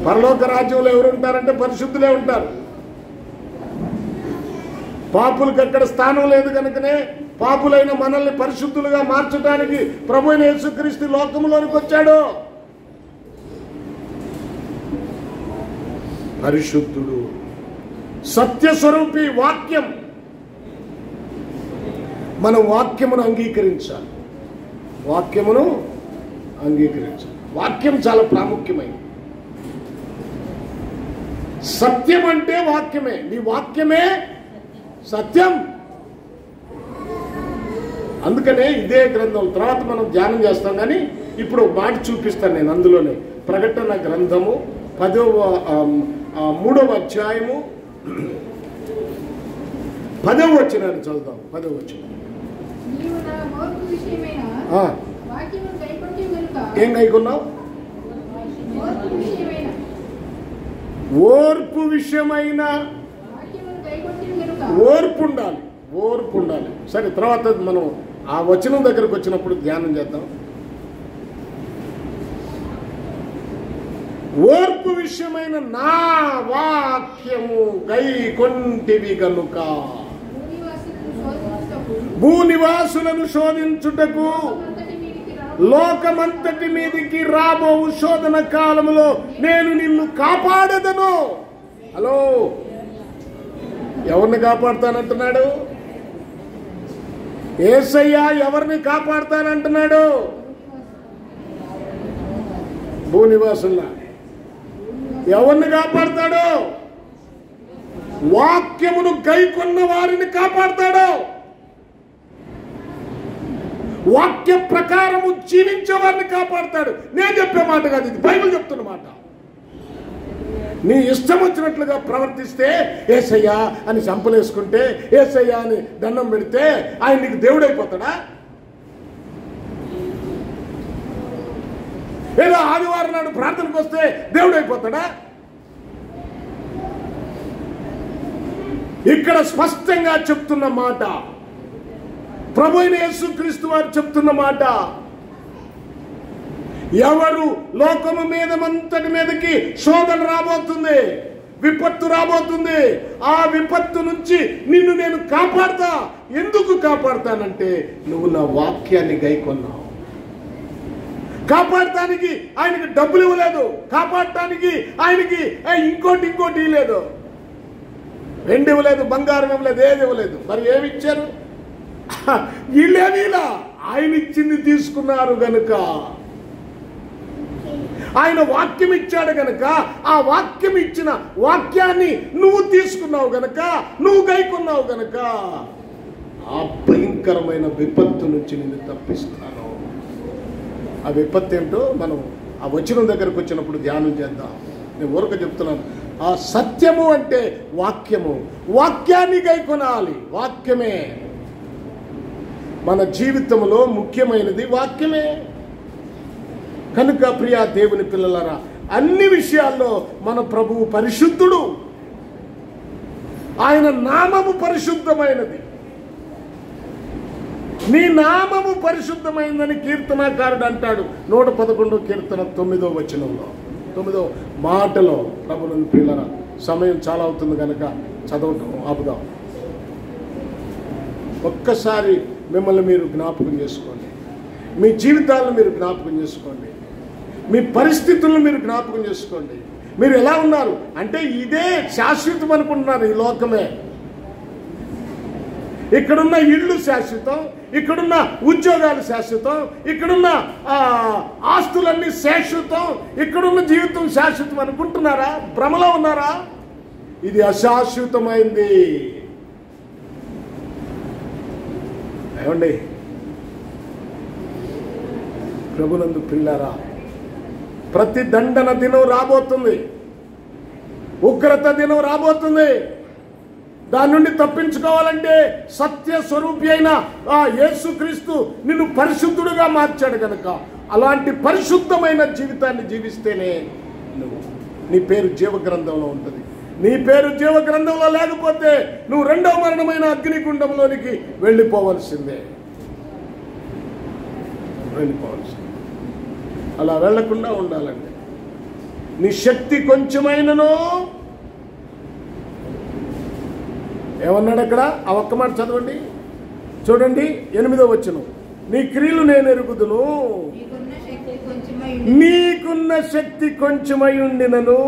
పరలోక రాజ్యంలో ఎవరు ఉంటారంటే పరిశుద్ధులే ఉంటారు. పాపులకు అక్కడ స్థానం లేదు కనుకనే పాపులైన మనల్ని పరిశుద్ధులుగా మార్చడానికి ప్రభువైన యేసుక్రీస్తు లోకంలోనికి వచ్చాడు. పరిశుద్ధుడు, సత్యస్వరూపి వాక్యం. మనం వాక్యమును అంగీకరించాలి. వాక్యమును అంగీకరించాలి. వాక్యం చాలా ప్రాముఖ్యమైనది. సత్యం అంటే వాక్యమే. నీ వాక్యమే సత్యం. అందుకనే ఇదే గ్రంథం తర్వాత మనం ధ్యానం చేస్తాం, కానీ ఇప్పుడు ఒక మాట చూపిస్తాను నేను. అందులోనే ప్రకటన గ్రంథము 3వ అధ్యాయము 10వ వచనాన్ని చదువుతాం. 10వ వచనం. ఏం కైకున్నావు? ఓర్పు విషయమైన ఓర్పు ఉండాలి. ఓర్పు ఉండాలి. సరే, తర్వాత మనం ఆ వచనం దగ్గరకు వచ్చినప్పుడు ధ్యానం చేద్దాం. ఓర్పు విషయమైన నా వాక్యము గైకొంటివి గనుక భూనివాసులను శోధించుటకు లోకమంతటి మీదికి రాబో శోధన కాలములో నేను నిన్ను కాపాడదను. హలో, ఎవరిని కాపాడుతానంటున్నాడు? యేసయ్య ఎవరిని కాపాడుతానంటున్నాడు? భూనివాసుల్లా. ఎవరిని కాపాడుతాడు? వాక్యమును గైకొన్న వారిని కాపాడుతాడు. వాక్య ప్రకారము జీవించే వారిని కాపాడుతాడు. నేను చెప్పే మాట కాదు, ఇది బైబిల్ చెప్తున్న మాట. నీ ఇష్టం వచ్చినట్లుగా ప్రవర్తిస్తే, యేసయ్యా అని చంపలేసుకుంటే, యేసయ్యా అని దండం పెడితే ఆయన నీకు దేవుడైపోతాడా? ఏదో ఆదివారం నాడు ప్రార్థనకు వస్తే దేవుడైపోతాడా? ఇక్కడ స్పష్టంగా చెప్తున్న మాట, ప్రభువైన యేసుక్రీస్తు వారు చెప్తున్న మాట, ఎవరు లోకము మీదమంతటి మీదకి శోధన రాబోతుంది, విపత్తు రాబోతుంది. ఆ విపత్తు నుంచి నిన్ను నేను కాపాడతా. ఎందుకు కాపాడతానంటే నువ్వు నా వాక్యాన్ని గైకొన్నావు. కాపాడటానికి ఆయనకి డబ్బులు ఇవ్వలేదు, కాపాడటానికి ఆయనకి ఇంకోటి ఇవ్వలేదు, వెండి ఇవ్వలేదు, బంగారం ఇవ్వలేదు, ఏది ఇవ్వలేదు. మరి ఏమి ఇచ్చారు? వీళ్ళేమిలా ఆయన ఇచ్చింది తీసుకున్నారు గనుక, ఆయన వాక్యం ఇచ్చాడు గనక, ఆ వాక్యం ఇచ్చిన వాక్యాన్ని నువ్వు తీసుకున్నావు గనక, నువ్వు గైకొన్నావు గనక ఆ భయంకరమైన విపత్తు నుంచి నిన్ను తప్పిస్తాను. ఆ విపత్తు ఏంటో మనం ఆ వచనం దగ్గరకు వచ్చినప్పుడు ధ్యానం చేద్దాం. నేను ఊరక చెప్తున్నాను. ఆ సత్యము అంటే వాక్యము. వాక్యాన్ని గైకొనాలి. వాక్యమే మన జీవితంలో ముఖ్యమైనది. వాక్యమే కనుక ప్రియా దేవుని పిల్లలారా, అన్ని విషయాల్లో మన ప్రభువు పరిశుద్ధుడు. ఆయన నామము పరిశుద్ధమైనది. నీ నామము పరిశుద్ధమైందని కీర్తనాకారుడు అంటాడు. 111 కీర్తన 9వ వచనంలో, 9వ మాటలో. ప్రభువుని పిల్లలారా, సమయం చాలా అవుతుంది కనుక చదవటం ఆపుదాం. ఒక్కసారి మిమ్మల్ని మీరు జ్ఞాపకం చేసుకోండి. మీ జీవితాలను మీరు జ్ఞాపకం చేసుకోండి. మీ పరిస్థితులను మీరు జ్ఞాపకం చేసుకోండి. మీరు ఎలా ఉన్నారు అంటే ఇదే శాశ్వతం అనుకుంటున్నారు. ఈ లోకమే, ఇక్కడున్న ఇళ్ళు శాశ్వతం, ఇక్కడున్న ఉద్యోగాలు శాశ్వతం, ఇక్కడున్న ఆస్తులన్నీ శాశ్వతం, ఇక్కడున్న జీవితం శాశ్వతం అనుకుంటున్నారా? భ్రమలో ఉన్నారా? ఇది అశాశ్వతమైంది. ఏమండి ప్రభునందు పిల్లారా, ప్రతి దండన దినం రాబోతుంది. ఉగ్రత దినం రాబోతుంది. దాని నుండి తప్పించుకోవాలంటే సత్య స్వరూపి అయిన యేసుక్రీస్తు నిన్ను పరిశుద్ధుడుగా మార్చాడు కనుక అలాంటి పరిశుద్ధమైన జీవితాన్ని జీవిస్తేనే నీ పేరు జీవగ్రంథంలో ఉంటుంది. నీ పేరు జీవగ్రంథంలో లేకపోతే నువ్వు రెండవ మరణమైన అగ్నిగుండంలోనికి వెళ్ళిపోవలసిందే. అలా వెళ్లకుండా ఉండాలండి. నీ శక్తి కొంచెమైనను, ఏమన్నాడు అక్కడ? ఆ ఒక్క మాట చదవండి, చూడండి 8వ వచనం. నీ క్రియలు నేను ఎరుగుదును, నీకున్న శక్తి కొంచెమై ఉండినను,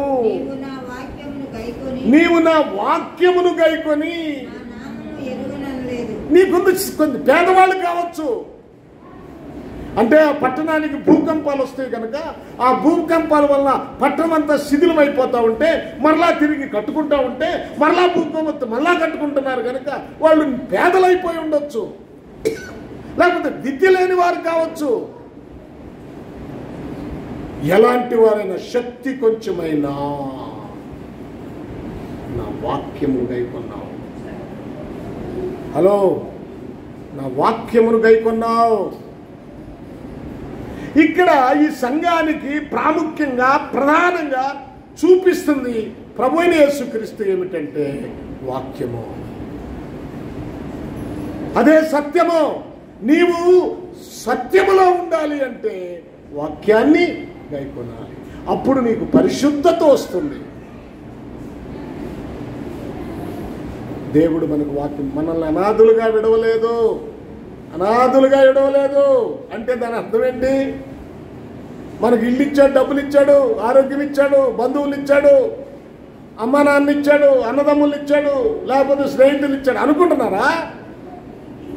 నీవు నా వాక్యమును గైకొని. నీకుంది కొంత పేదవాళ్ళు కావచ్చు, అంటే ఆ పట్టణానికి భూకంపాలు వస్తాయి కనుక ఆ భూకంపాల వల్ల పట్టణం అంతా శిథిలం అయిపోతూ ఉంటే మరలా తిరిగి కట్టుకుంటూ ఉంటే మరలా భూకంపం మరలా కట్టుకుంటున్నారు కనుక వాళ్ళు పేదలైపోయి ఉండొచ్చు, లేకపోతే విద్య లేని వారు కావచ్చు. ఎలాంటి వారైనా శక్తి కొంచెమైనా నా వాక్యమును గైకొన్నావు. హలో, నా వాక్యమును గైకొన్నావు. ఇక్కడ ఈ సంఘానికి ప్రాముఖ్యంగా ప్రధానంగా చూపిస్తుంది ప్రభువైన యేసుక్రీస్తు ఏమిటంటే వాక్యము. అదే సత్యము. నీవు సత్యములో ఉండాలి అంటే వాక్యాన్ని గైకొనాలి. అప్పుడు నీకు పరిశుద్ధత వస్తుంది. దేవుడు మనకు వాక్యం, మనల్ని అనాథులుగా విడవలేదు. అనాథులుగా విడవలేదు అంటే దాని అర్థం ఏంటి? మనకి ఇల్లు ఇచ్చాడు, డబ్బులు ఇచ్చాడు, ఆరోగ్యం ఇచ్చాడు, బంధువులు ఇచ్చాడు, అమ్మ నాన్న ఇచ్చాడు, అన్నదమ్ములు ఇచ్చాడు, లేకపోతే స్నేహితులు ఇచ్చాడు అనుకుంటున్నారా?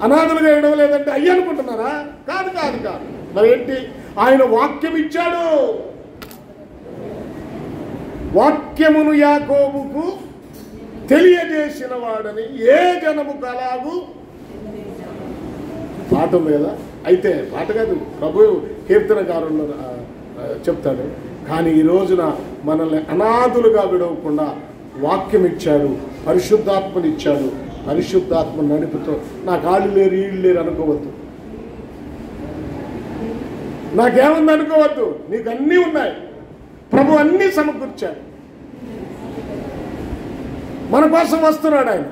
అనాథులుగా విడవలేదంటే అయ్యి అనుకుంటున్నారా? కాదు కాదు కాదు. మరి ఏంటి? ఆయన వాక్యం ఇచ్చాడు. వాక్యమును యాకోబుకు తెలియజేసిన వాడని ఏ జనము కలాగు. పాట మీద అయితే పాట కాదు, ప్రభు కీర్తనకారులు చెప్తాడు. కానీ ఈ రోజున మనల్ని అనాథులుగా విడవకుండా వాక్యం ఇచ్చాడు, పరిశుద్ధాత్మని ఇచ్చాడు. పరిశుద్ధాత్మ నడుపుతో నాకు ఆళ్ళు లేరు వీళ్ళు లేరు అనుకోవద్దు, నాకేముంది అనుకోవద్దు. నీకు అన్నీ ఉన్నాయి. ప్రభు అన్నీ సమకూర్చాడు. మన కోసం వస్తున్నాడు ఆయన.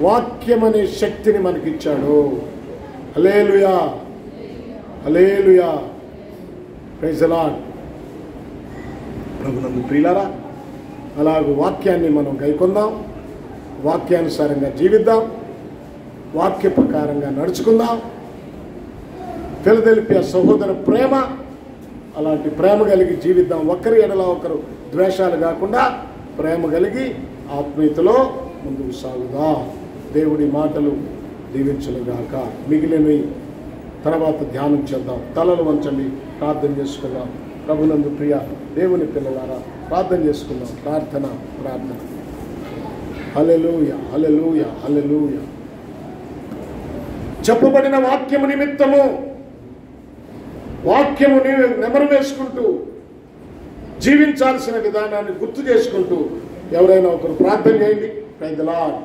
వాక్యం అనే శక్తిని మనకిచ్చాడు. హల్లెలూయా, హల్లెలూయా, ప్రైజ్ ది లార్డ్. ప్రభునందు ప్రియులారా, అలాగూ వాక్యాన్ని మనం గైకొందాం, వాక్యానుసారంగా జీవిద్దాం, వాక్య ప్రకారంగా నడుచుకుందాం. ఫిలదెల్ఫియా సహోదర ప్రేమ, అలాంటి ప్రేమ కలిగి జీవిద్దాం. ఒకరి ఎడల ఒకరు ద్వేషాలు కాకుండా ప్రేమ కలిగి ఆత్మీయతలో ముందుకు సాగుదాం. దేవుడి మాటలు దీవించునుగాక. మిగిలినవి తర్వాత ధ్యానం చేద్దాం. తలలు వంచండి, ప్రార్థన చేసుకుందాం. ప్రభునందు ప్రియ దేవుని పిల్లలారా, ప్రార్థన చేసుకుందాం. ప్రార్థన. హల్లెలూయా, హల్లెలూయా, హల్లెలూయా. చెప్పబడిన వాక్యము నిమిత్తము వాక్యము నెమరు వేసుకుంటూ జీవించాల్సిన విధానాన్ని గుర్తు చేసుకుంటూ ఎవరైనా ఒకరు ప్రార్థన చేయండి. Praise the lord.